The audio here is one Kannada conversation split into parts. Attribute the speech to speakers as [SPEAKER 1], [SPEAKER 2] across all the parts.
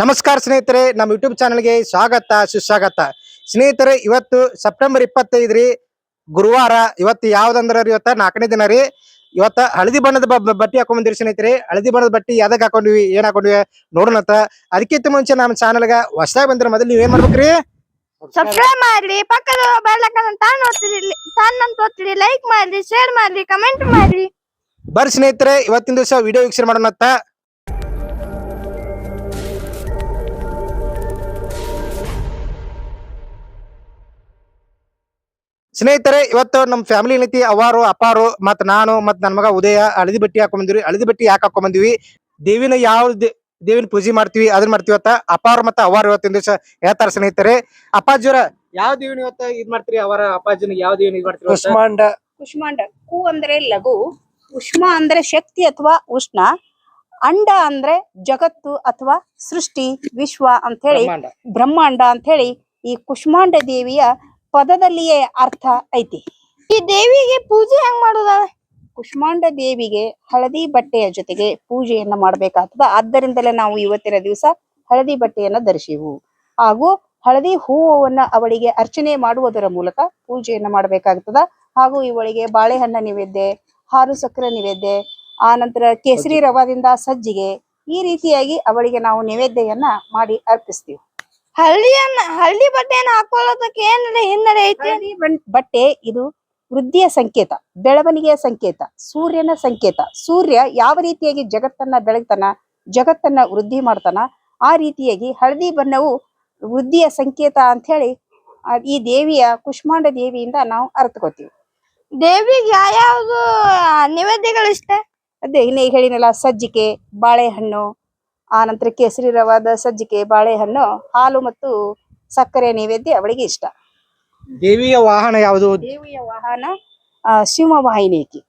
[SPEAKER 1] ನಮಸ್ಕಾರ ಸ್ನೇಹಿತರೆ, ನಮ್ಮ ಯೂಟ್ಯೂಬ್ ಚಾನಲ್ಗೆ ಸ್ವಾಗತ ಸುಸ್ವಾಗತ. ಸ್ನೇಹಿತರೆ, ಇವತ್ತು ಸೆಪ್ಟೆಂಬರ್ 25 ರೀ, ಗುರುವಾರ. ಇವತ್ತು ಯಾವ್ದಂದ್ರ ಇವತ್ತ 4ನೇ ದಿನ ರೀ. ಇವತ್ತ ಹಳದಿ ಬಣ್ಣದ ಬಟ್ಟೆ ಹಾಕೊಂಡ್ ಸ್ನೇಹಿತರೆ. ಹಳದಿ ಬಣ್ಣದ ಬಟ್ಟೆ ಯಾವ್ದಕ್ ಹಾಕೊಂಡಿವಿ, ಏನ್ ಹಾಕೊಂಡಿವಿ ನೋಡೋಣಂತ. ಅದಕ್ಕಿಂತ ಮುಂಚೆ ನಮ್ಮ ಚಾನಲ್ಗ ಹೊಸದಾಗಿ ಬಂದ್ರೆ ಮೊದಲು ನೀವ್ ಏನ್ ಮಾಡ್ಬೇಕ್ರಿ?
[SPEAKER 2] ಸಬ್ಸ್ಕ್ರೈಬ್ ಮಾಡ್ರಿ, ಪಕ್ಕದ ಬೆಲ್ ಐಕಾನ್ ಒತ್ತಿರಿ, ಲೈಕ್ ಮಾಡ್ರಿ, ಶೇರ್ ಮಾಡ್ರಿ, ಕಮೆಂಟ್ ಮಾಡ್ರಿ.
[SPEAKER 1] ಬರ್ರಿ ಸ್ನೇಹಿತರೆ, ಇವತ್ತಿನ ದಿವಸ ವಿಡಿಯೋ ವೀಕ್ಷಣೆ ಮಾಡೋಣಂತ. ಸ್ನೇಹಿತರೆ, ಇವತ್ತು ನಮ್ಮ ಫ್ಯಾಮಿಲಿ ಏನೈತಿ, ಅವಾರು ಅಪ್ಪಾರು ಮತ್ ನಾನು ಮತ್ ನನ್ ಮಗ ಉದಯ ಹಳದಿ ಬಟ್ಟೆ ಹಾಕೊಂಡ್ ಹಳದಿ ಬಟ್ಟೆ ಯಾಕೆ ಹಾಕೊಂಡ್ ಬಂದಿವಿ, ದೇವಿನ ಯಾವ ದೇವಿನ ಪೂಜೆ ಮಾಡ್ತೀವಿ ಅದನ್ನ ಮಾಡ್ತೀವಿ. ಇವತ್ತ ಅಪ್ಪಾರು ಮತ್ತೆ ಅವಾರು ಇವತ್ತಿನ ದಿವಸ ಹೇಳ್ತಾರ. ಸ್ನೇಹಿತರೆ, ಅಪ್ಪಾಜಿಯವರ ಯಾವ ದೇವಿನ ಇವತ್ತ ಇದ್ ಮಾಡ್ತೀರಿ? ಅವರ ಅಪ್ಪಾಜಿನ ಯಾವ ದೇವಿನ ಇದ್ ಮಾಡ್ತೀರಿ?
[SPEAKER 3] ಕುಷ್ಮಾಂಡ. ಕುಷ್ಮಾಂಡ ಕು ಅಂದ್ರೆ ಲಘು, ಉಷ್ಮ ಅಂದ್ರೆ ಶಕ್ತಿ ಅಥವಾ ಉಷ್ಣ, ಅಂಡ ಅಂದ್ರೆ ಜಗತ್ತು ಅಥವಾ ಸೃಷ್ಟಿ, ವಿಶ್ವ ಅಂತ ಹೇಳಿ, ಬ್ರಹ್ಮಾಂಡ ಅಂತ ಹೇಳಿ ಈ ಕುಷ್ಮಾಂಡ ದೇವಿಯ ಪದದಲ್ಲಿಯೇ ಅರ್ಥ ಐತಿ.
[SPEAKER 2] ಈ ದೇವಿಗೆ ಪೂಜೆ ಹೆಂಗ್ ಮಾಡೋದ?
[SPEAKER 3] ಕುಷ್ಮಾಂಡ ದೇವಿಗೆ ಹಳದಿ ಬಟ್ಟೆಯ ಜೊತೆಗೆ ಪೂಜೆಯನ್ನ ಮಾಡ್ಬೇಕಾಗ್ತದ. ಆದ್ದರಿಂದಲೇ ನಾವು ಇವತ್ತಿನ ದಿವಸ ಹಳದಿ ಬಟ್ಟೆಯನ್ನ ಧರಿಸಿವು. ಹಾಗೂ ಹಳದಿ ಹೂವನ್ನ ಅವಳಿಗೆ ಅರ್ಚನೆ ಮಾಡುವುದರ ಮೂಲಕ ಪೂಜೆಯನ್ನ ಮಾಡ್ಬೇಕಾಗ್ತದ. ಹಾಗೂ ಇವಳಿಗೆ ಬಾಳೆಹಣ್ಣ ನೈವೇದ್ಯ, ಹಾಲು ಸಕ್ಕರೆ ನೈವೇದ್ಯ, ಆ ನಂತರ ಕೇಸರಿ ರವಾದಿಂದ ಸಜ್ಜಿಗೆ, ಈ ರೀತಿಯಾಗಿ ಅವಳಿಗೆ ನಾವು ನೈವೇದ್ಯವನ್ನ ಮಾಡಿ ಅರ್ಪಿಸ್ತೀವಿ.
[SPEAKER 2] ಹಳ್ಳಿ ಬಟ್ಟೆಯನ್ನ ಹಾಕೊಳ್ಳೋದಕ್ಕೆ ಏನ್ ಹಿನ್ನಡೆ ಐತಿ?
[SPEAKER 3] ಬಟ್ಟೆ ಇದು ವೃದ್ಧಿಯ ಸಂಕೇತ, ಬೆಳವಣಿಗೆಯ ಸಂಕೇತ, ಸೂರ್ಯನ ಸಂಕೇತ. ಸೂರ್ಯ ಯಾವ ರೀತಿಯಾಗಿ ಜಗತ್ತನ್ನ ಬೆಳಗ್ತಾನ, ಜಗತ್ತನ್ನ ವೃದ್ಧಿ ಮಾಡ್ತಾನ, ಆ ರೀತಿಯಾಗಿ ಹಳದಿ ಬಣ್ಣವು ವೃದ್ಧಿಯ ಸಂಕೇತ ಅಂತ ಹೇಳಿ ಈ ದೇವಿಯ ಕುಷ್ಮಾಂಡ ದೇವಿಯಿಂದ ನಾವು ಅರ್ಥಕೋತೀವಿ.
[SPEAKER 2] ದೇವಿಗೆ ಯಾವ್ಯಾವ್ದು ನೈವೇದ್ಯಗಳು ಇಷ್ಟ?
[SPEAKER 3] ಅದೇ ಈಗ ಹೇಳಿನಲ್ಲ, ಸಜ್ಜಿಗೆ, ಬಾಳೆಹಣ್ಣು, ಆ ನಂತರ ಕೇಸರಿ ರವಾದ ಸಜ್ಜಿಗೆ, ಬಾಳೆಹಣ್ಣು, ಹಾಲು ಮತ್ತು ಸಕ್ಕರೆ ನೈವೇದ್ಯ ಅವಳಿಗೆ ಇಷ್ಟ.
[SPEAKER 1] ದೇವಿಯ ವಾಹನ ಯಾವುದು?
[SPEAKER 3] ದೇವಿಯ ವಾಹನ ಶಿವವಾಹಿನಿ ಐತಿ.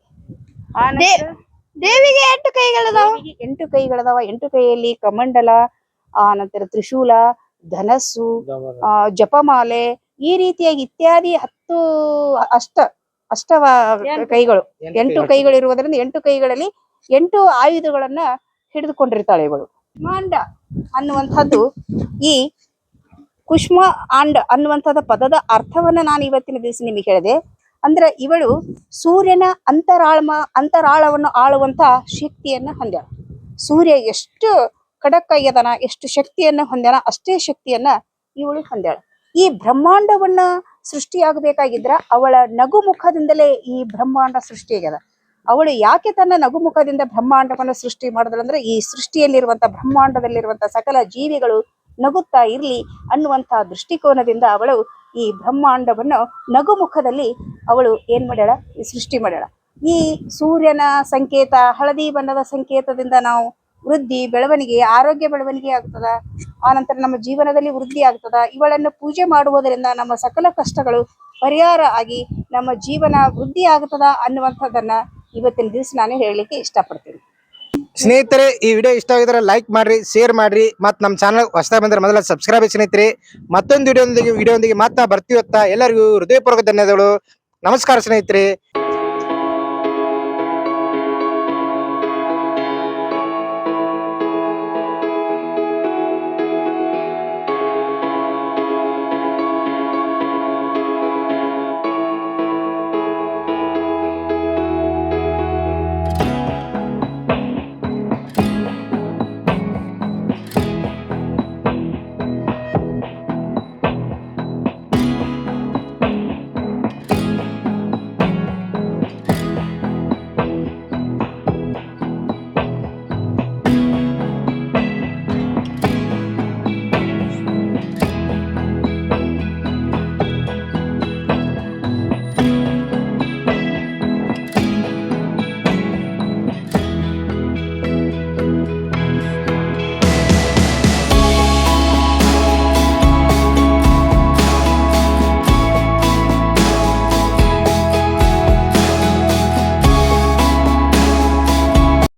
[SPEAKER 2] ದೇವಿಗೆ 8 ಕೈಗಳದಾವ.
[SPEAKER 3] 8 ಕೈಗಳದಾವ. 8 ಕೈಯಲ್ಲಿ ಕಮಂಡಲ, ಆ ನಂತರ ತ್ರಿಶೂಲ, ಧನಸ್ಸು, ಜಪಮಾಲೆ, ಈ ರೀತಿಯಾಗಿ ಇತ್ಯಾದಿ 10 ಅಷ್ಟ ಕೈಗಳು, 8 ಕೈಗಳು ಇರುವುದರಿಂದ 8 ಕೈಗಳಲ್ಲಿ 8 ಆಯುಧಗಳನ್ನ ಹಿಡಿದುಕೊಂಡಿರ್ತಾಳೆ ಇವಳು. ಕುಷ್ಮಾಂಡ ಅನ್ನುವಂಥದ್ದು, ಈ ಕುಷ್ಮ ಆಂಡ ಅನ್ನುವಂಥದ್ದು ಪದದ ಅರ್ಥವನ್ನ ನಾನು ಇವತ್ತಿನ ದಿವಸ ನಿಮಗೆ ಹೇಳಿದೆ. ಅಂದ್ರೆ ಇವಳು ಸೂರ್ಯನ ಅಂತರಾಳವನ್ನು ಆಳುವಂತ ಶಕ್ತಿಯನ್ನ ಹೊಂದ್ಯಾಳ. ಸೂರ್ಯ ಎಷ್ಟು ಖಡಕ್ ಆಗ್ಯದನ, ಎಷ್ಟು ಶಕ್ತಿಯನ್ನ ಹೊಂದ್ಯಾನ, ಅಷ್ಟೇ ಶಕ್ತಿಯನ್ನ ಇವಳು ಹೊಂದ್ಯಾಳ. ಈ ಬ್ರಹ್ಮಾಂಡವನ್ನ ಸೃಷ್ಟಿಯಾಗಬೇಕಾಗಿದ್ರ ಅವಳ ನಗು ಮುಖದಿಂದಲೇ ಈ ಬ್ರಹ್ಮಾಂಡ ಸೃಷ್ಟಿಯಾಗ್ಯದ. ಅವಳು ಯಾಕೆ ತನ್ನ ನಗು ಮುಖದಿಂದ ಬ್ರಹ್ಮಾಂಡವನ್ನ ಸೃಷ್ಟಿ ಮಾಡಿದಳಂದ್ರೆ, ಈ ಸೃಷ್ಟಿಯಲ್ಲಿರುವಂತ ಬ್ರಹ್ಮಾಂಡದಲ್ಲಿರುವಂತ ಸಕಲ ಜೀವಿಗಳು ನಗುತ್ತಾ ಇರ್ಲಿ ಅನ್ನುವಂತ ದೃಷ್ಟಿಕೋನದಿಂದ ಅವಳು ಈ ಬ್ರಹ್ಮಾಂಡವನ್ನು ನಗು ಮುಖದಲ್ಲಿ ಅವಳು ಏನ್ ಮಾಡ್ಯಾಳ, ಈ ಸೃಷ್ಟಿ ಮಾಡ್ಯಾಳ. ಈ ಸೂರ್ಯನ ಸಂಕೇತ, ಹಳದಿ ಬಣ್ಣದ ಸಂಕೇತದಿಂದ ನಾವು ವೃದ್ಧಿ, ಬೆಳವಣಿಗೆ, ಆರೋಗ್ಯ ಬೆಳವಣಿಗೆ ಆಗ್ತದ. ಆನಂತರ ನಮ್ಮ ಜೀವನದಲ್ಲಿ ವೃದ್ಧಿ ಆಗ್ತದ. ಇವಳನ್ನು ಪೂಜೆ ಮಾಡುವುದರಿಂದ ನಮ್ಮ ಸಕಲ ಕಷ್ಟಗಳು ಪರಿಹಾರ ಆಗಿ ನಮ್ಮ ಜೀವನ ವೃದ್ಧಿ ಆಗ್ತದ ಅನ್ನುವಂಥದ್ದನ್ನ ಇವತ್ತಿನ ದಿವಸ ನಾನು ಹೇಳಲಿಕ್ಕೆ ಇಷ್ಟಪಡ್ತೀನಿ.
[SPEAKER 1] ಸ್ನೇಹಿತರೆ, ಈ ವಿಡಿಯೋ ಇಷ್ಟ ಆಗಿದ್ರೆ ಲೈಕ್ ಮಾಡ್ರಿ, ಶೇರ್ ಮಾಡ್ರಿ, ಮತ್ ನಮ್ಮ ಚಾನಲ್ ಹೊಸದಾಗಿ ಬಂದ್ರೆ ಮೊದಲ ಸಬ್ಸ್ಕ್ರೈಬ್. ಸ್ನೇಹಿತರೆ, ಮತ್ತೊಂದು ವಿಡಿಯೋದೊಂದಿಗೆ ಮತ್ತೆ ಬರ್ತೀವತ್ತ. ಎಲ್ಲರಿಗೂ ಹೃದಯಪೂರ್ವಕ ಧನ್ಯವಾದಗಳು. ನಮಸ್ಕಾರ ಸ್ನೇಹಿತರೆ.